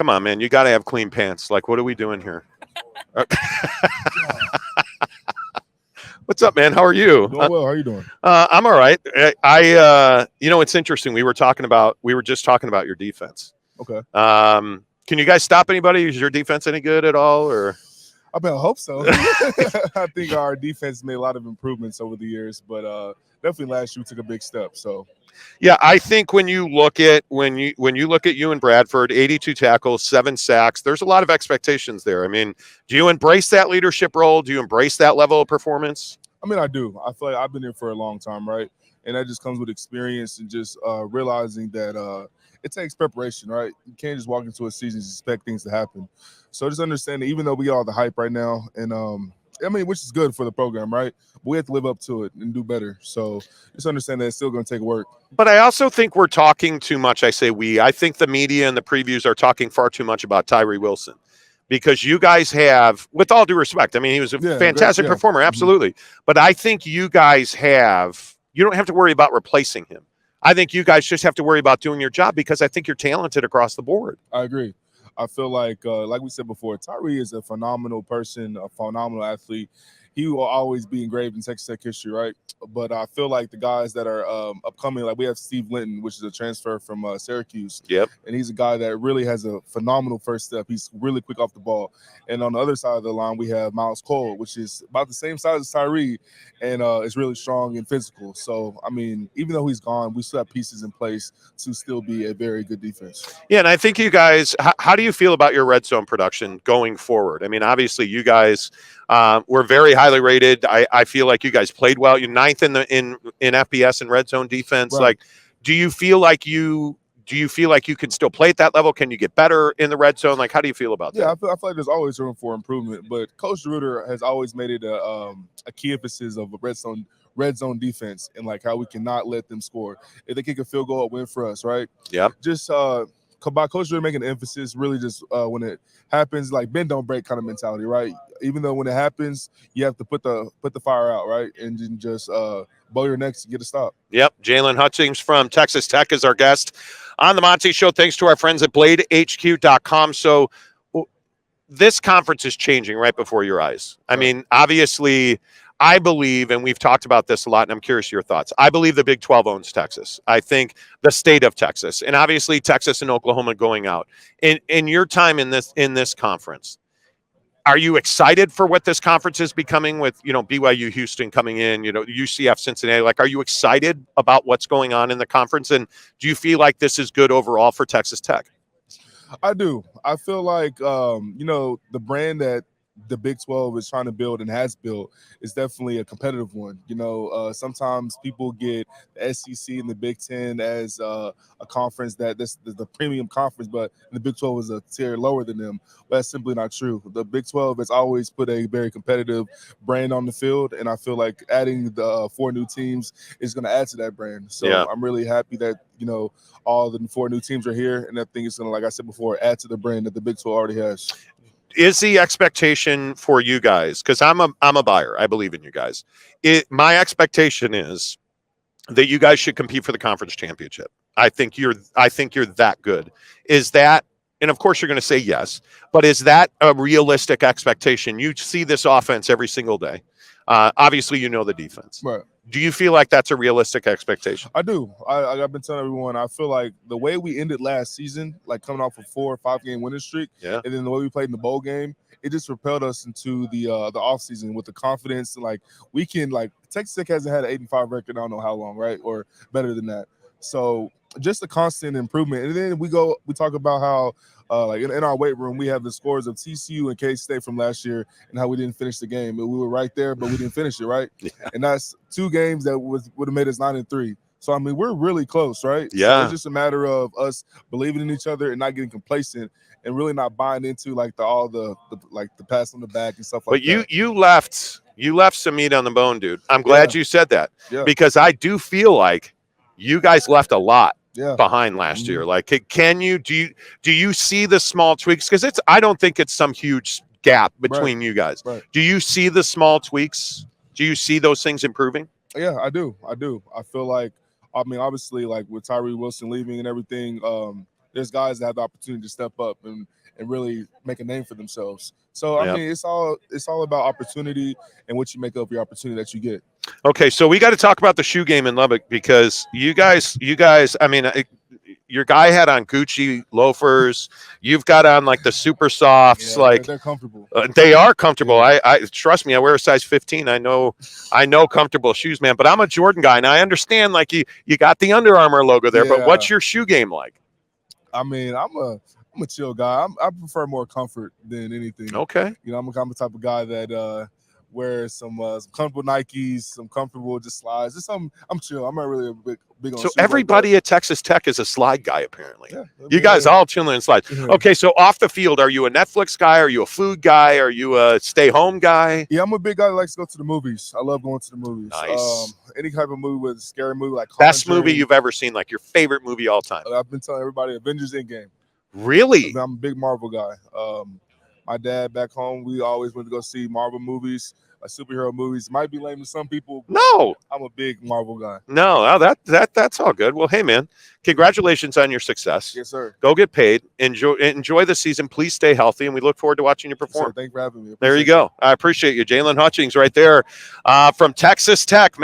Come on, man. You got to have clean pants. Like, what are we doing here? What's up, man? How are you? Doing well. How are you doing? I'm all right. It's interesting. We were just talking about your defense. Okay. Can you guys stop anybody? Is your defense any good at all, or? I hope so. I think our defense made a lot of improvements over the years, but definitely last year we took a big step. So. Yeah, I think when you look at you and Bradford, 82 tackles, 7 sacks, there's a lot of expectations there. I mean, do you embrace that leadership role? Do you embrace that level of performance? I mean, I do. I feel like I've been here for a long time, right? And that just comes with experience and just realizing that it takes preparation, right? You can't just walk into a season and expect things to happen. So just understand that even though we got all the hype right now, and which is good for the program, right? But we have to live up to it and do better. So just understand that it's still going to take work. But I also think we're talking too much. I say we. I think the media and the previews are talking far too much about Tyree Wilson. Because you guys have, with all due respect, I mean, he was a fantastic performer, absolutely. Mm-hmm. But I think you guys you don't have to worry about replacing him. I think you guys just have to worry about doing your job because I think you're talented across the board. I agree. I feel like we said before, Tyree is a phenomenal person, a phenomenal athlete. He will always be engraved in Texas Tech history, right? But I feel like the guys that are upcoming, like we have Steve Linton, which is a transfer from Syracuse. Yep. And he's a guy that really has a phenomenal first step. He's really quick off the ball. And on the other side of the line, we have Miles Cole, which is about the same size as Tyree, and is really strong and physical. So, I mean, even though he's gone, we still have pieces in place to still be a very good defense. Yeah, and I think you guys, how do you feel about your red zone production going forward? I mean, obviously you guys were very highly rated. I feel like you guys played well. You're ninth in FBS and red zone defense. Right. Like, do you feel like you can still play at that level? Can you get better in the red zone? Like, how do you feel about that? Yeah, I feel like there's always room for improvement. But Coach Reuter has always made it a key emphasis of a red zone defense and like how we cannot let them score. If they kick a field goal, a win for us, right? Yeah. Just by Coach Reuter making an emphasis, really just when it happens, like bend don't break kind of mentality, right? Even though when it happens, you have to put the fire out, right, and then just bow your necks and get a stop. Yep. Jaylon Hutchings from Texas Tech is our guest on the Monty Show. Thanks to our friends at BladeHQ.com. So this conference is changing right before your eyes. I mean, obviously, I believe, and we've talked about this a lot, and I'm curious your thoughts. I believe the Big 12 owns Texas. I think the state of Texas, and obviously Texas and Oklahoma going out. In your time in this conference, are you excited for what this conference is becoming with, BYU Houston coming in, UCF Cincinnati? Like, are you excited about what's going on in the conference? And do you feel like this is good overall for Texas Tech? I do. I feel like, the brand that the Big 12 is trying to build and has built is definitely a competitive one. Sometimes people get the SEC and the Big 10 as a conference that's the premium conference, but the Big 12 is a tier lower than them. But that's simply not true. The Big 12 has always put a very competitive brand on the field, and I feel like adding the 4 new teams is going to add to that brand. So yeah. I'm really happy that all the 4 new teams are here, and I think it's going to, like I said before, add to the brand that the Big 12 already has. Is the expectation for you guys, because I'm a buyer, I believe in you guys. My expectation is that you guys should compete for the conference championship. I think you're that good. Is that, and of course you're going to say yes, but is that a realistic expectation? You see this offense every single day. Obviously, the defense. Right. Do you feel like that's a realistic expectation? I do. I've been telling everyone, I feel like the way we ended last season, like coming off a 4 or 5 game winning streak, and then the way we played in the bowl game, it just propelled us into the offseason with the confidence. Like, we can, like, Texas Tech hasn't had an 8-5 record, I don't know how long, right? Or better than that. So just a constant improvement. And then we talk about how, like in our weight room, we have the scores of TCU and K-State from last year and how we didn't finish the game. We were right there, but we didn't finish it, right? Yeah. And that's 2 games that would have made us 9-3. So, I mean, we're really close, right? Yeah. So it's just a matter of us believing in each other and not getting complacent and really not buying into like the pass on the back and stuff like that. But you left some meat on the bone, dude. I'm glad you said that because I do feel like you guys left a lot behind last year. Like, do you see the small tweaks? Because I don't think it's some huge gap between you guys. Right. Do you see the small tweaks? Do you see those things improving? Yeah, I do. I feel like, I mean, obviously, like with Tyree Wilson leaving and everything, there's guys that have the opportunity to step up and really make a name for themselves. So I Yep. mean, it's all about opportunity and what you make of your opportunity that you get. Okay, so we got to talk about the shoe game in Lubbock because you guys. I mean, your guy had on Gucci loafers. You've got on like the super softs. Yeah, like they're comfortable. they are comfortable. Yeah. I trust me. I wear a size 15. I know comfortable shoes, man. But I'm a Jordan guy, and I understand like you got the Under Armour logo there. But Yeah. what's your shoe game like? I mean, I'm a chill guy. I prefer more comfort than anything. Okay. You know, I'm the type of guy that wears some comfortable Nikes, some comfortable just slides. Just I'm chill. I'm not really a big on So shoes like everybody at Texas Tech is a slide guy, apparently. that. You guys all chilling in slides. Yeah. Okay, so off the field, are you a Netflix guy? Are you a food guy? Are you a stay-home guy? Yeah, I'm a big guy that likes to go to the movies. I love going to the movies. Nice. Any type of movie with a scary movie like Best movie Conjuring. you've ever seen, like your favorite movie all time. I've been telling everybody Avengers Endgame. Really? I'm a big Marvel guy. My dad back home, we always went to go see Marvel movies, superhero movies. Might be lame to some people, but No. I'm a big Marvel guy. No, that's all good. Well, hey man, congratulations on your success. Yes, sir. Go get paid. Enjoy the season. Please stay healthy, and we look forward to watching you perform. Thanks for having me. There you go. I appreciate you, Jaylon Hutchings, right there from Texas Tech.